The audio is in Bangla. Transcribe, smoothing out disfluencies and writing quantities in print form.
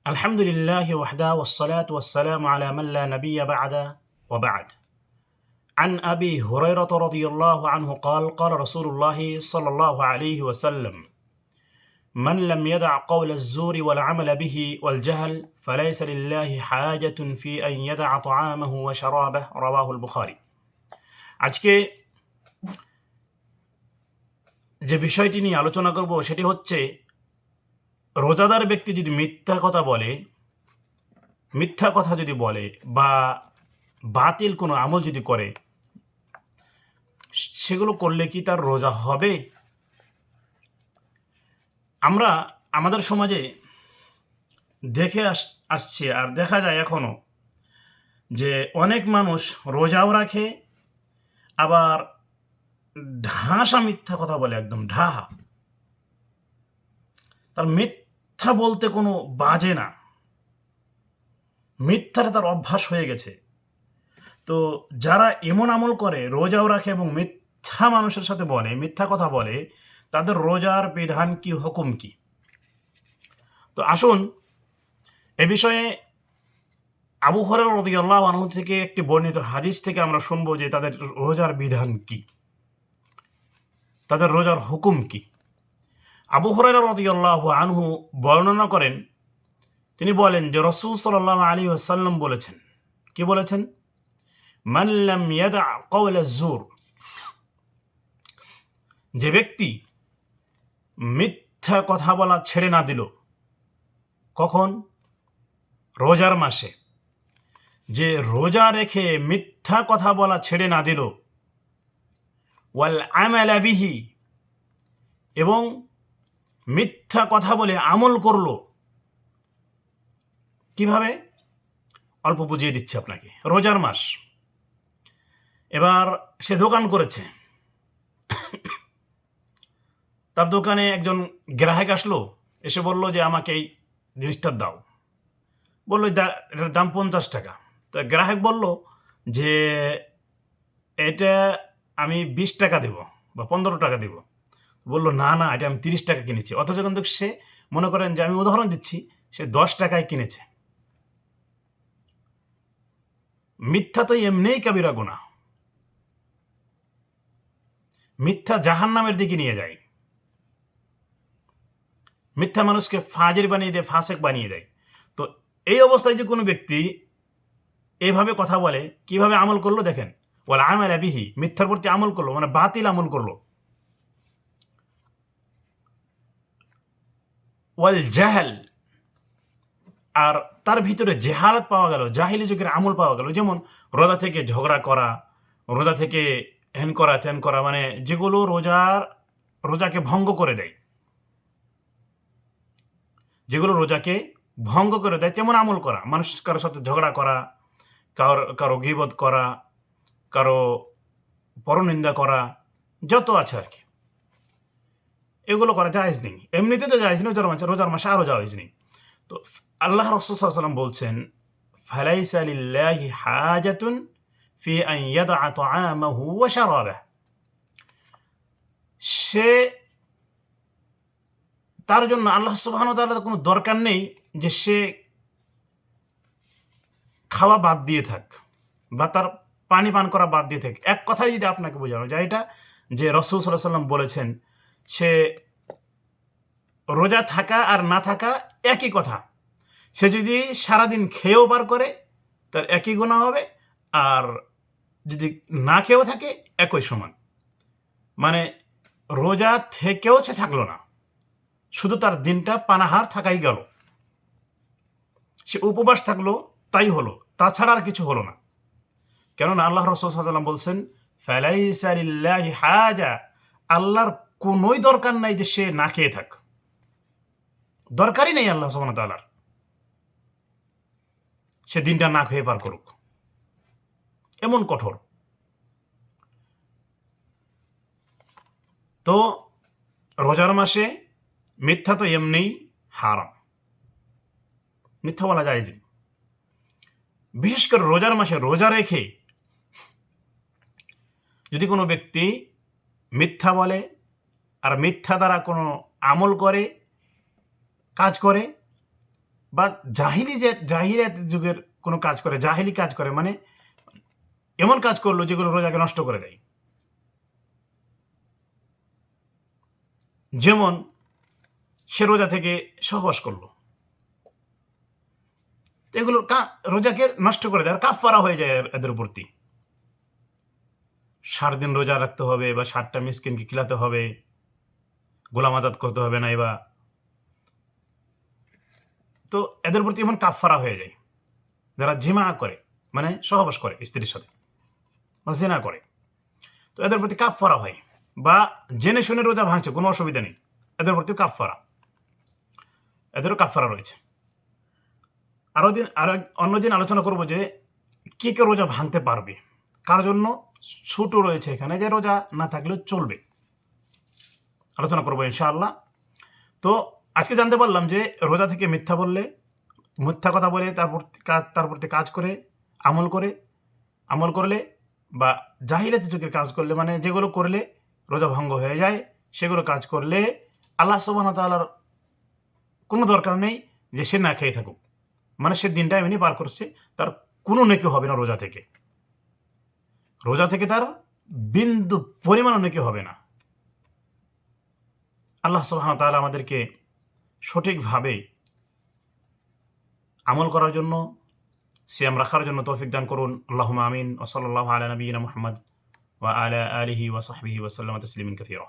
الحمد لله وحده والصلاة والسلام على من لا نبي بعده وبعد. عن أبي هريرة رضي الله عنه قال قال رسول الله صلى الله عليه وسلم: من لم يدع قول الزور والعمل به والجهل فليس لله حاجة في أن يدع طعامه وشرابه. رواه البخاري. আজকে যে বিষয়টি নিয়ে আলোচনা করব সেটি হচ্ছে রোজাদার ব্যক্তি যদি মিথ্যা কথা যদি বলে বা বাতিল কোনো আমল যদি করে, সেগুলো করলে কি তার রোজা হবে? আমরা আমাদের সমাজে দেখে আসছি আর দেখা যায় এখনো যে অনেক মানুষ রোজাও রাখে, আবার ঢাসা মিথ্যা কথা বলে, একদম ঢাহা। তার মিথ্যা বলতে কোনো বাজে না, মিথ্যাটা তার অভ্যাস হয়ে গেছে। তো যারা এমন আমল করে, রোজাও রাখে এবং মিথ্যা মানুষের সাথে বলে, মিথ্যা কথা বলে, তাদের রোজার বিধান কি, হুকুম কি? তো আসুন এ বিষয়ে আবু হুরায়রা রাদিয়াল্লাহু আনহু থেকে একটি বর্ণিত হাদিস থেকে আমরা শুনবো যে তাদের রোজার বিধান কি, তাদের রোজার হুকুম কি। আবু হুরায়রা রাদিয়াল্লাহু আনহু বর্ণনা করেন, তিনি বলেন যে রাসূল সাল্লাল্লাহু আলাইহি ওয়াসাল্লাম বলেছেন, কি বলেছেন? মান লাম ইয়াদা কওলা যুর, যে ব্যক্তি মিথ্যা কথা বলা ছেড়ে না দিল। কখন? রোজার মাসে। যে রোজা রেখে মিথ্যা কথা বলা ছেড়ে না দিল, ওয়াল আমালা বিহি, এবং মিথ্যা কথা বলে আমল করলো। কিভাবে? অল্প বুঝিয়ে দিচ্ছি আপনাকে। রোজার মাস, এবার সে দোকান করেছে, তার দোকানে একজন গ্রাহক আসলো, এসে বলল যে আমাকে এই জিনিসটার দাও। বললো এটার দাম 50 টাকা। তা গ্রাহক বলল যে এটা আমি 20 টাকা দেব বা 15 টাকা দেব। বললো না না, এটা আমি 30 টাকা কিনেছি। অথচ কিন্তু সে, মনে করেন যে আমি উদাহরণ দিচ্ছি, সে 10 টাকায় কিনেছে। মিথ্যা তো এমনিই কাবিরা গুনাহ। মিথ্যা জাহান্নামের দিকে নিয়ে যায়। মিথ্যা মানুষকে ফাজির বানিয়ে দেয়, ফাসেক বানিয়ে দেয়। তো এই অবস্থায় যে কোনো ব্যক্তি এভাবে কথা বলে, কিভাবে আমল করলো দেখেন। ওয়াল আমালা বিহি, মিথ্যার প্রতি আমল করলো, মানে বাতিল আমল করলো। ওয়াল জাহাল, আর তার ভিতরে জেহালত পাওয়া গেল, জাহিলি যুগের আমল পাওয়া গেল। যেমন রোজা থেকে ঝগড়া করা, রোজা থেকে হ্যান করা ত্যান করা, মানে যেগুলো রোজাকে ভঙ্গ করে দেয়, যেগুলো রোজাকে ভঙ্গ করে দেয় তেমন আমল করা। মানুষ কারোর সাথে ঝগড়া করা, কারো গীবত করা, কারো পরনিন্দা করা, যত আছে আর কি, এগুলো করা জায়েজ নেই। এমনিতে তো জায়েজ নেই, রোজার মাসে আরও জায়েজ নেই। তো আল্লাহ রাসূল সাল্লাল্লাহু আলাইহি ওয়াসাল্লাম বলছেন, ফালাইসা লিল্লাহি হাজাতুন ফি আন ইয়াদা তাআমাহু ওয়া শারাবাহু, সে, তার জন্য আল্লাহ সুবহানাহু ওয়া তাআলার কোনো দরকার নেই যে সে খাওয়া বাদ দিয়ে থাক বা তার পানি পান করা বাদ দিয়ে থাক। এক কথায় যদি আপনাকে বোঝানো যায় এটা, যে রাসূল সাল্লাল্লাহু আলাইহি ওয়াসাল্লাম বলেছেন, সে রোজা থাকা আর না থাকা একই কথা। সে যদি সারাদিন খেয়েও পার করে তার একই গুনাহ হবে, আর যদি না খেয়েও থাকে একই সমান। মানে রোজা থেকেও সে থাকলো না, শুধু তার দিনটা পানাহার থাকাই গেল। সে উপবাস থাকলো, তাই হলো, তাছাড়া আর কিছু হলো না। কেননা আল্লাহ রাসূল সাল্লাল্লাহু আলাইহি ওয়াসাল্লাম বলছেন, ফালাইসা লিল্লাহি হাজা, আল্লাহর কোনোই দরকার নাই যে সে না খেয়ে থাক। দরকারই নেই আল্লাহ সুবহানাহু ওয়া তাআলার সে দিনটা না খেয়ে পার করুক। এমন কঠোর। তো রোজার মাসে মিথ্যা তো এমনিই হারাম, মিথ্যা বলা যায় যে, বিশেষ করে রোজার মাসে রোজা রেখে যদি কোনো ব্যক্তি মিথ্যা বলে আর মিথ্যা দ্বারা কোনো আমল করে, কাজ করে, বা জাহিলিয়াত যুগের কোনো কাজ করে, জাহিলি কাজ করে, মানে এমন কাজ করলো যেগুলো রোজাকে নষ্ট করে দেয়। যেমন সে রোজা থেকে সহবাস করলো, এগুলো রোজাকে নষ্ট করে দেয় আর কাফারা হয়ে যায় এদের প্রতি। 60 দিন রোজা রাখতে হবে, বা 60টা মিসকিনকে খিলাতে হবে, গোলাম আজাদ করতে হবে না, এবার তো এদের প্রতি এমন কাফারা হয়ে যায়। যারা জিমা করে, মানে সহবাস করে স্ত্রীর সাথে, বা জিনা করে, তো এদের প্রতি কাফারা হয়। বা জেনে শুনে রোজা ভাঙছে, কোনো অসুবিধা নেই, এদের প্রতি কাফারা, এদেরও কাফারা রয়েছে। অন্যদিন আলোচনা করব যে কে কে রোজা ভাঙতে পারবে, কার জন্য ছোট রয়েছে এখানে যে রোজা না থাকলেও চলবে, আলোচনা করবো ইনশাআল্লাহ। তো আজকে জানতে পারলাম যে রোজা থেকে মিথ্যা কথা বলে তার প্রতি কাজ করে আমল করলে বা জাহিলিয়াতি যুগের কাজ করলে, মানে যেগুলো করলে রোজা ভঙ্গ হয়ে যায়, সেগুলো কাজ করলে আল্লাহ সুবহানাহু ওয়া তাআলার কোনো দরকার নেই যে সে না খেয়ে থাকুক, মানে সে দিনটা এমনি পার করছে, তার কোনো নেকি হবে না রোজা থেকে তার বিন্দু পরিমাণও নেকি হবে না। আল্লাহ সুবহানাহু ওয়া তাআলা আমাদেরকে সঠিকভাবে আমল করার জন্য, সিয়াম রাখার জন্য তৌফিক দান করুন। আল্লাহুম্মা আমিন। ওয়া সাল্লাল্লাহু আলা নাবিয়িনা মুহাম্মদ ওয়া আলা আলিহি ওয়া সাহবিহি ওয়া সাল্লামা তাসলিমান কাসীরা।